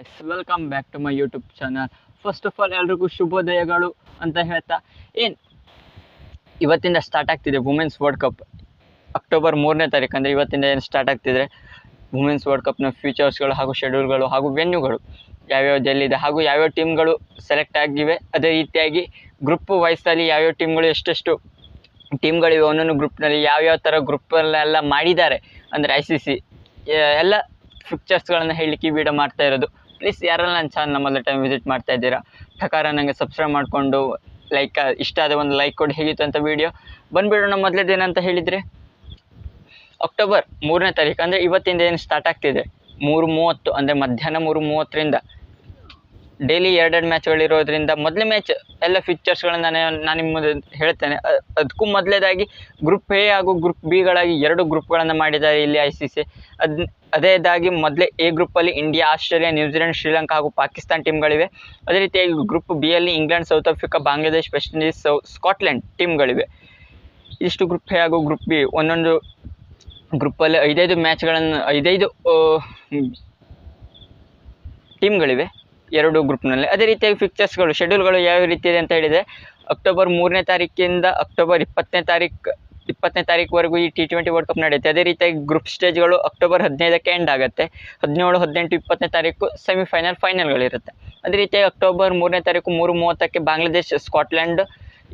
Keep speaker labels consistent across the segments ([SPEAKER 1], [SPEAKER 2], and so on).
[SPEAKER 1] S welcome back to my YouTube channel. First of all ಎಲ್ರಿಗೂ ಶುಭೋದಯಗಳು ಅಂತ ಹೇಳ್ತಾ ಇವತ್ತಿಂದ ಸ್ಟಾರ್ಟ್ ಆಗ್ತಿದೆ ವುಮೆನ್ಸ್ ವರ್ಲ್ಡ್ ಕಪ್. ಅಕ್ಟೋಬರ್ 3ನೇ ತಾರೀಕು ಅಂದರೆ ಇವತ್ತಿಂದ ಏನು ಸ್ಟಾರ್ಟ್ ಆಗ್ತಿದ್ರೆ ವುಮೆನ್ಸ್ ವರ್ಲ್ಡ್ ಕಪ್ನ ಫ್ಯೂಚರ್ಸ್ಗಳು ಹಾಗೂ ಶೆಡ್ಯೂಲ್ಗಳು ಹಾಗೂ ವೆನ್ಯೂಗಳು ಯಾವ್ಯಾವ್ದು ಎಲ್ಲಿದೆ ಹಾಗೂ ಯಾವ್ಯಾವ ಟೀಮ್ಗಳು ಸೆಲೆಕ್ಟ್ ಆಗಿವೆ, ಅದೇ ರೀತಿಯಾಗಿ ಗ್ರೂಪ್ ವೈಸಲ್ಲಿ ಯಾವ್ಯಾವ ಟೀಮ್ಗಳು ಎಷ್ಟೆಷ್ಟು ಟೀಮ್ಗಳಿವೆ, ಒಂದೊಂದು ಗ್ರೂಪ್ನಲ್ಲಿ ಯಾವ್ಯಾವ ಥರ ಗ್ರೂಪಲ್ಲೆಲ್ಲ ಮಾಡಿದ್ದಾರೆ ಅಂದರೆ ICC ಎಲ್ಲ ಫಿಕ್ಚರ್ಸ್ಗಳನ್ನು ಹೇಳಲಿಕ್ಕೆ ಈ ವಿಡಿಯೋ ಮಾಡ್ತಾ ಇರೋದು. ಪ್ಲೀಸ್ ಯಾರೆಲ್ಲ ನನ್ನ ಚಾನಲ್ ಮೊದಲ ಟೈಮ್ ವಿಸಿಟ್ ಮಾಡ್ತಾ ಇದ್ದೀರಾ, ಟಕಾರ ನನಗೆ ಸಬ್ಸ್ಕ್ರೈಬ್ ಮಾಡಿಕೊಂಡು ಇಷ್ಟ ಆದ ಒಂದು ಲೈಕ್ ಕೊಡಿ. ಹೇಗಿತ್ತು ಅಂತ ವಿಡಿಯೋ ಬಂದುಬಿಡೋಣ. ಮೊದಲೇದೇನಂತ ಹೇಳಿದರೆ ಅಕ್ಟೋಬರ್ 3ನೇ ತಾರೀಕು ಅಂದರೆ ಇವತ್ತಿಂದ ಏನು ಸ್ಟಾರ್ಟ್ ಆಗ್ತಿದೆ 3:30 ಅಂದರೆ ಮಧ್ಯಾಹ್ನ 3:30ರಿಂದ ಡೈಲಿ 2 ಮ್ಯಾಚ್ಗಳಿರೋದ್ರಿಂದ ಮೊದಲೇ ಮ್ಯಾಚ್ ಎಲ್ಲ ಫೀಚರ್ಸ್ಗಳನ್ನು ನಾನು ನಿಮ್ಮ ಹೇಳ್ತೇನೆ. ಅದಕ್ಕೂ ಮೊದಲೇದಾಗಿ ಗ್ರೂಪ್ ಎ ಹಾಗೂ ಗ್ರೂಪ್ ಬಿಗಳಾಗಿ 2 ಗ್ರೂಪ್ಗಳನ್ನು ಮಾಡಿದ್ದಾರೆ ಇಲ್ಲಿ ICC. ಅದೇದಾಗಿ ಮೊದಲೇ ಎ ಗ್ರೂಪಲ್ಲಿ ಇಂಡಿಯಾ, ಆಸ್ಟ್ರೇಲಿಯಾ, ನ್ಯೂಜಿಲೆಂಡ್, ಶ್ರೀಲಂಕಾ ಹಾಗೂ ಪಾಕಿಸ್ತಾನ ಟೀಮ್ಗಳಿವೆ. ಅದೇ ರೀತಿಯಾಗಿ ಗ್ರೂಪ್ ಬಿಯಲ್ಲಿ England, South Africa, Bangladesh, West Indies, Scotland ಟೀಮ್ಗಳಿವೆ. ಇಷ್ಟು ಗ್ರೂಪ್ ಎ ಹಾಗೂ ಗ್ರೂಪ್ ಬಿ ಒಂದೊಂದು ಗ್ರೂಪಲ್ಲಿ 5 ಮ್ಯಾಚ್ಗಳನ್ನು 5 ಟೀಮ್ಗಳಿವೆ 2 ಗ್ರೂಪ್ನಲ್ಲಿ. ಅದೇ ರೀತಿಯಾಗಿ ಫಿಕ್ಚರ್ಸ್ಗಳು ಶೆಡ್ಯೂಲ್ಗಳು ಯಾವ ರೀತಿ ಇದೆ ಅಂತ ಹೇಳಿದರೆ ಅಕ್ಟೋಬರ್ 3ನೇ ತಾರೀಕಿಂದ ಅಕ್ಟೋಬರ್ 20ನೇ ತಾರೀಕುವರೆಗೂ ಈ T20 ವರ್ಲ್ಡ್ ಕಪ್ ನಡೆಯುತ್ತೆ. ಅದೇ ರೀತಿಯಾಗಿ ಗ್ರೂಪ್ ಸ್ಟೇಜ್ಗಳು ಅಕ್ಟೋಬರ್ 15ಕ್ಕೆ ಎಂಡ್ ಆಗುತ್ತೆ. 17, 18, 20ನೇ ತಾರೀಕು ಫೈನಲ್ಗಳಿರುತ್ತೆ. ಅದೇ ರೀತಿಯಾಗಿ ಅಕ್ಟೋಬರ್ 3ನೇ ತಾರೀಕು 3:30ಕ್ಕೆ ಬಾಂಗ್ಲಾದೇಶ್, ಸ್ಕಾಟ್ಲೆಂಡ್,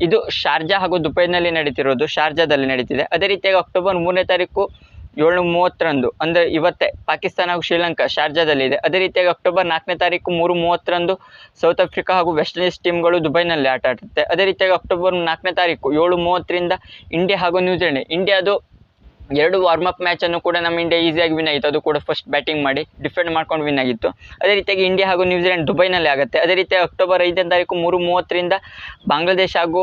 [SPEAKER 1] ಇದು ಶಾರ್ಜಾ ಹಾಗೂ ದುಬೈನಲ್ಲಿ ನಡೀತಿರೋದು, ಶಾರ್ಜಾದಲ್ಲಿ ನಡೀತಿದೆ. ಅದೇ ರೀತಿಯಾಗಿ ಅಕ್ಟೋಬರ್ 3ನೇ ತಾರೀಕು 7:30ರಂದು ಅಂದರೆ ಇವತ್ತೇ ಪಾಕಿಸ್ತಾನ ಹಾಗೂ ಶ್ರೀಲಂಕಾ ಶಾರ್ಜಾದಲ್ಲಿದೆ. ಅದೇ ರೀತಿಯಾಗಿ ಅಕ್ಟೋಬರ್ 4ನೇ ತಾರೀಕು 3:30ರಂದು ಸೌತ್ ಆಫ್ರಿಕಾ ಹಾಗೂ ವೆಸ್ಟ್ ಇಂಡೀಸ್ ಟೀಮ್ಗಳು ದುಬೈನಲ್ಲಿ ಆಟ ಆಡುತ್ತೆ. ಅದೇ ರೀತಿಯಾಗಿ ಅಕ್ಟೋಬರ್ 4ನೇ ತಾರೀಕು 7:30ರಿಂದ ಇಂಡಿಯಾ ಹಾಗೂ ನ್ಯೂಜಿಲೆಂಡ್. ಇಂಡಿಯಾದು 2 ವಾರ್ಮಪ್ ಮ್ಯಾಚನ್ನು ಕೂಡ ನಮ್ಮ ಇಂಡಿಯಾ ಈಸಿಯಾಗಿ ವಿನ್ ಆಗಿತ್ತು. ಅದು ಕೂಡ ಫಸ್ಟ್ ಬ್ಯಾಟಿಂಗ್ ಮಾಡಿ ಡಿಫೆಂಡ್ ಮಾಡ್ಕೊಂಡು ವಿನ್ ಆಗಿತ್ತು. ಅದೇ ರೀತಿಯಾಗಿ ಇಂಡಿಯಾ ಹಾಗೂ ನ್ಯೂಜಿಲೆಂಡ್ ದುಬೈನಲ್ಲಿ ಆಗುತ್ತೆ. ಅದೇ ರೀತಿಯಾಗಿ ಅಕ್ಟೋಬರ್ 5ನೇ ತಾರೀಕು 3:30ರಿಂದ ಬಾಂಗ್ಲಾದೇಶ ಹಾಗೂ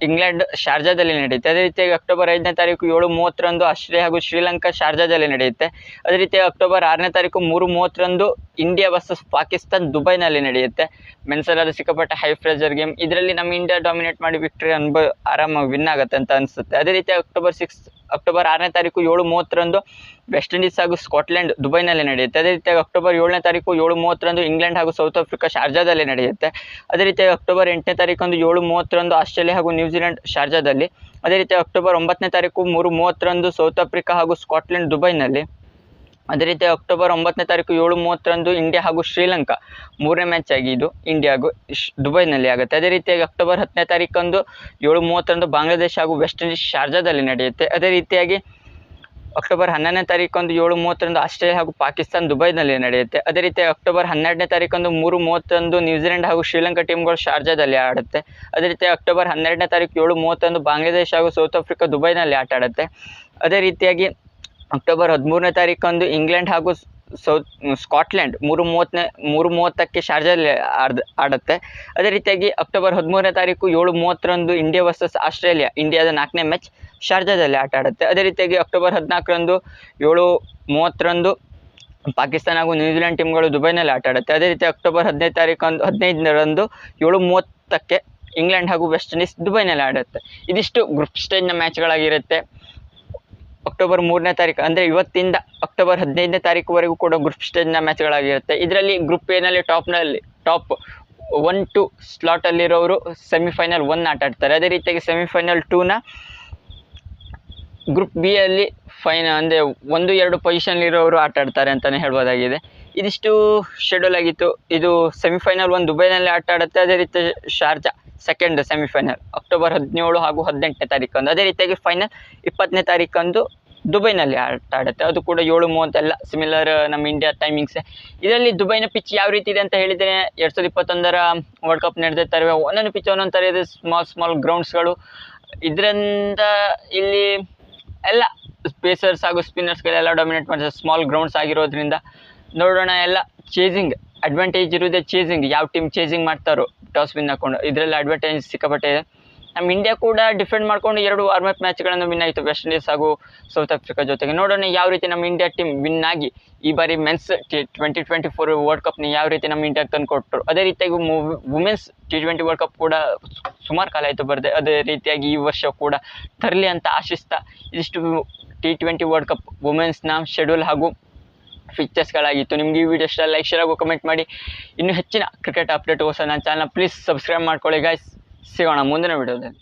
[SPEAKER 1] ಇಂಗ್ಲೆಂಡ್ ಶಾರ್ಜಾದಲ್ಲಿ ನಡೆಯುತ್ತೆ. ಅದೇ ರೀತಿಯಾಗಿ ಅಕ್ಟೋಬರ್ 5ನೇ ತಾರೀಕು 7:30ರಂದು ಆಸ್ಟ್ರೇಲಿಯಾ ಹಾಗೂ ಶ್ರೀಲಂಕಾ ಶಾರ್ಜಾದಲ್ಲಿ ನಡೆಯುತ್ತೆ. ಅದೇ ರೀತಿಯಾಗಿ ಅಕ್ಟೋಬರ್ 6ನೇ ತಾರೀಕು 3:30ರಂದು ಇಂಡಿಯಾ ವರ್ಸಸ್ ಪಾಕಿಸ್ತಾನ್ ದುಬೈನಲ್ಲಿ ನಡೆಯುತ್ತೆ. ಮೆನ್ಸಲ್ಲಾದ ಸಿಕ್ಕಾಪಟ್ಟೆ ಹೈ ಪ್ರೆಷರ್ ಗೇಮ್. ಇದರಲ್ಲಿ ನಮ್ಮ ಇಂಡಿಯಾ ಡಾಮಿನೇಟ್ ಮಾಡಿ ವಿಕ್ಟರಿ ಆರಾಮಾಗಿ ವಿನ್ ಆಗುತ್ತೆ ಅಂತ ಅನಿಸುತ್ತೆ. ಅದೇ ರೀತಿಯಾಗಿ ಅಕ್ಟೋಬರ್ 6ನೇ ತಾರೀಕು 7:30ರಂದು ವೆಸ್ಟ್ ಇಂಡೀಸ್ ಹಾಗೂ ಸ್ಕಾಟ್ಲೆಂಡ್ ದುಬೈನಲ್ಲಿ ನಡೆಯುತ್ತೆ. ಅದೇ ರೀತಿಯಾಗಿ ಅಕ್ಟೋಬರ್ 7ನೇ ತಾರೀಕು 7:30ರಂದು ಇಂಗ್ಲೆಂಡ್ ಹಾಗೂ ಸೌತ್ ಆಫ್ರಿಕಾ ಶಾರ್ಜಾದಲ್ಲಿ ನಡೆಯುತ್ತೆ. ಅದೇ ರೀತಿಯಾಗಿ ಅಕ್ಟೋಬರ್ 8ನೇ ತಾರೀಕಂದು 7:30ರಂದು ಆಸ್ಟ್ರೇಲಿಯಾ ಹಾಗೂ ನ್ಯೂಜಿಲೆಂಡ್ ಶಾರ್ಜಾದಲ್ಲಿ. ಅದೇ ರೀತಿಯಾಗಿ ಅಕ್ಟೋಬರ್ 9ನೇ ತಾರೀಕು 3:30ರಂದು ಸೌತ್ ಆಫ್ರಿಕಾ ಹಾಗೂ ಸ್ಕಾಟ್ಲೆಂಡ್ ದುಬೈನಲ್ಲಿ. ಅದೇ ರೀತಿಯಾಗಿ ಅಕ್ಟೋಬರ್ 9ನೇ ತಾರೀಕು 7:30ರಂದು ಇಂಡಿಯಾ ಹಾಗೂ ಶ್ರೀಲಂಕಾ 3ನೇ ಮ್ಯಾಚ್ ಆಗಿ ಇದು ಇಂಡಿಯಾ ಹಾಗೂ ದುಬೈನಲ್ಲಿ ಆಗುತ್ತೆ. ಅದೇ ರೀತಿಯಾಗಿ ಅಕ್ಟೋಬರ್ 10ನೇ ತಾರೀಕಂದು 7:30ರಂದು ಬಾಂಗ್ಲಾದೇಶ ಹಾಗೂ ವೆಸ್ಟ್ ಇಂಡೀಸ್ ಶಾರ್ಜಾದಲ್ಲಿ ನಡೆಯುತ್ತೆ. ಅದೇ ರೀತಿಯಾಗಿ ಅಕ್ಟೋಬರ್ 11ನೇ ತಾರೀಕಂದು 7:30ರಂದು ಆಸ್ಟ್ರೇಲಿಯಾ ಹಾಗೂ ಪಾಕಿಸ್ತಾನ ದುಬೈನಲ್ಲಿ ನಡೆಯುತ್ತೆ. ಅದೇ ರೀತಿಯಾಗಿ ಅಕ್ಟೋಬರ್ 12ನೇ ತಾರೀಕಂದು 3:30ರಂದು ನ್ಯೂಜಿಲೆಂಡ್ ಹಾಗೂ ಶ್ರೀಲಂಕಾ ಟೀಮ್ಗಳು ಶಾರ್ಜಾದಲ್ಲಿ ಆಡುತ್ತೆ. ಅದೇ ರೀತಿಯಾಗಿ ಅಕ್ಟೋಬರ್ 12ನೇ ತಾರೀಕು 7:30ರಂದು ಬಾಂಗ್ಲಾದೇಶ ಹಾಗೂ ಸೌತ್ ಆಫ್ರಿಕಾ ದುಬೈನಲ್ಲಿ ಆಟ ಆಡುತ್ತೆ. ಅದೇ ರೀತಿಯಾಗಿ ಅಕ್ಟೋಬರ್ 13ನೇ ತಾರೀಕಂದು ಇಂಗ್ಲೆಂಡ್ ಹಾಗೂ ಸ್ಕಾಟ್ಲೆಂಡ್ 3:30ಕ್ಕೆ ಶಾರ್ಜಾದಲ್ಲಿ ಆಡುತ್ತೆ. ಅದೇ ರೀತಿಯಾಗಿ ಅಕ್ಟೋಬರ್ 13ನೇ ತಾರೀಕು 7:30ರಂದು ಇಂಡಿಯಾ ವರ್ಸಸ್ ಆಸ್ಟ್ರೇಲಿಯಾ, ಇಂಡಿಯಾದ 4ನೇ ಮ್ಯಾಚ್ ಶಾರ್ಜಾದಲ್ಲಿ ಆಟ ಆಡುತ್ತೆ. ಅದೇ ರೀತಿಯಾಗಿ ಅಕ್ಟೋಬರ್ 14ರಂದು 7:30ರಂದು ಪಾಕಿಸ್ತಾನ ಹಾಗೂ ನ್ಯೂಜಿಲೆಂಡ್ ಟೀಮ್ಗಳು ದುಬೈನಲ್ಲಿ ಆಟ ಆಡುತ್ತೆ. ಅದೇ ರೀತಿ ಅಕ್ಟೋಬರ್ 15ರಂದು 7:30ಕ್ಕೆ ಇಂಗ್ಲೆಂಡ್ ಹಾಗೂ ವೆಸ್ಟ್ ಇಂಡೀಸ್ ದುಬೈನಲ್ಲಿ ಆಡುತ್ತೆ. ಇದಿಷ್ಟು ಗ್ರೂಪ್ ಸ್ಟೇಜ್ನ ಮ್ಯಾಚ್ಗಳಾಗಿರುತ್ತೆ. ಅಕ್ಟೋಬರ್ 3ನೇ ತಾರೀಕು ಅಂದರೆ ಇವತ್ತಿಂದ ಅಕ್ಟೋಬರ್ 15ನೇ ತಾರೀಕುವರೆಗೂ ಕೂಡ ಗ್ರೂಪ್ ಸ್ಟೇಜ್ನ ಮ್ಯಾಚ್ಗಳಾಗಿರುತ್ತೆ. ಇದರಲ್ಲಿ ಗ್ರೂಪ್ ಎನಲ್ಲಿ ಟಾಪ್ 1-2 ಸ್ಲಾಟಲ್ಲಿರೋರು ಸೆಮಿಫೈನಲ್ 1 ಆಟ ಆಡ್ತಾರೆ. ಅದೇ ರೀತಿಯಾಗಿ ಸೆಮಿಫೈನಲ್ 2ನ ಗ್ರೂಪ್ ಬಿಯಲ್ಲಿ ಅಂದರೆ 1-2 ಪೊಸಿಷನ್ಲಿರೋರು ಆಟ ಆಡ್ತಾರೆ ಅಂತಲೇ ಹೇಳ್ಬೋದಾಗಿದೆ. ಇದಿಷ್ಟು ಶೆಡ್ಯೂಲ್ ಆಗಿತ್ತು. ಇದು ಸೆಮಿಫೈನಲ್ 1 ದುಬೈನಲ್ಲಿ ಆಟ ಆಡುತ್ತೆ. ಅದೇ ರೀತಿ ಶಾರ್ಜಾ ಸೆಕೆಂಡ್ ಸೆಮಿಫೈನಲ್ ಅಕ್ಟೋಬರ್ 17 ಹಾಗೂ 18ನೇ ತಾರೀಕಂದು. ಅದೇ ರೀತಿಯಾಗಿ ಫೈನಲ್ 20ನೇ ತಾರೀಕಂದು ದುಬೈನಲ್ಲಿ ಆಟ ಆಡುತ್ತೆ. ಅದು ಕೂಡ 7:30 ಎಲ್ಲ ಸಿಮಿಲರ್ ನಮ್ಮ ಇಂಡಿಯಾ ಟೈಮಿಂಗ್ಸೇ. ಇದರಲ್ಲಿ ದುಬೈನ ಪಿಚ್ ಯಾವ ರೀತಿ ಇದೆ ಅಂತ ಹೇಳಿದರೆ 2021ರ ವರ್ಲ್ಡ್ ಕಪ್ ನಡೆದಿರ್ತಾರೆ. ಒಂದೊಂದು ಪಿಚ್ ಒಂದೊಂದು ಥರ ಇದೆ, ಸ್ಮಾಲ್ ಗ್ರೌಂಡ್ಸ್ಗಳು. ಇದರಿಂದ ಇಲ್ಲಿ ಎಲ್ಲ ಪೇಸರ್ಸ್ ಹಾಗೂ ಸ್ಪಿನ್ನರ್ಸ್ಗಳೆಲ್ಲ ಡಾಮಿನೇಟ್ ಮಾಡ್ತಾರೆ. ಸ್ಮಾಲ್ ಗ್ರೌಂಡ್ಸ್ ಆಗಿರೋದ್ರಿಂದ ನೋಡೋಣ. ಎಲ್ಲ ಚೇಸಿಂಗ್ ಅಡ್ವಾಂಟೇಜ್ ಇರೋದೇ ಚೇಸಿಂಗ್. ಯಾವ ಟೀಮ್ ಚೇಸಿಂಗ್ ಮಾಡ್ತಾರೋ ಟಾಸ್ ವಿನ್ ಹಾಕೊಂಡು ಇದರಲ್ಲಿ ಅಡ್ವಾಂಟೇಜ್ ಸಿಕ್ಕಾಪಟ್ಟೆ ಇದೆ. ನಮ್ಮ ಇಂಡಿಯಾ ಕೂಡ ಡಿಫೆಂಡ್ ಮಾಡಿಕೊಂಡು 2 ವಾರ್ಮಪ್ ಮ್ಯಾಚ್ಗಳನ್ನು ವಿನ್ ಆಯಿತು ವೆಸ್ಟ್ ಇಂಡೀಸ್ ಹಾಗೂ ಸೌತ್ ಆಫ್ರಿಕಾ ಜೊತೆಗೆ. ನೋಡೋಣ ಯಾವ ರೀತಿ ನಮ್ಮ ಇಂಡಿಯಾ ಟೀಮ್ ವಿನ್ ಆಗಿ ಈ ಬಾರಿ ಮೆನ್ಸ್ 2024 ವರ್ಲ್ಡ್ ಕಪ್ನ ಯಾವ ರೀತಿ ನಮ್ಮ ಇಂಡಿಯಾಗೆ ತಂದು ಕೊಟ್ಟರು. ಅದೇ ರೀತಿಯಾಗಿ ವುಮೆನ್ಸ್ T20 ವರ್ಲ್ಡ್ ಕಪ್ ಕೂಡ ಸುಮಾರು ಕಾಲ ಆಯಿತು ಬರದೆ. ಅದೇ ರೀತಿಯಾಗಿ ಈ ವರ್ಷ ಕೂಡ ತರಲಿ ಅಂತ ಆಶಿಸ್ತಾ ಇದಿಷ್ಟು T20 ವರ್ಲ್ಡ್ ಕಪ್ ವುಮೆನ್ಸ್ನ ಶೆಡ್ಯೂಲ್ ಹಾಗೂ ಫೀಚರ್ಸ್ಗಳಾಗಿತ್ತು. ನಿಮ್ಗೆ ಈ ವಿಡಿಯೋ ಇಷ್ಟ ಲೈಕ್ ಶೇರ್ ಹಾಗೂ ಕಮೆಂಟ್ ಮಾಡಿ. ಇನ್ನೂ ಹೆಚ್ಚಿನ ಕ್ರಿಕೆಟ್ ಅಪ್ಡೇಟ್ಗೋಸ್ಕರ ನನ್ನ ಚಾನಲ್ ಪ್ಲೀಸ್ ಸಬ್ಸ್ಕ್ರೈಬ್ ಮಾಡ್ಕೊಳ್ಳಿ ಗೈಸ್. ಸಿಗೋಣ ಮುಂದಿನ ವಿಡಿಯೋದಲ್ಲಿ.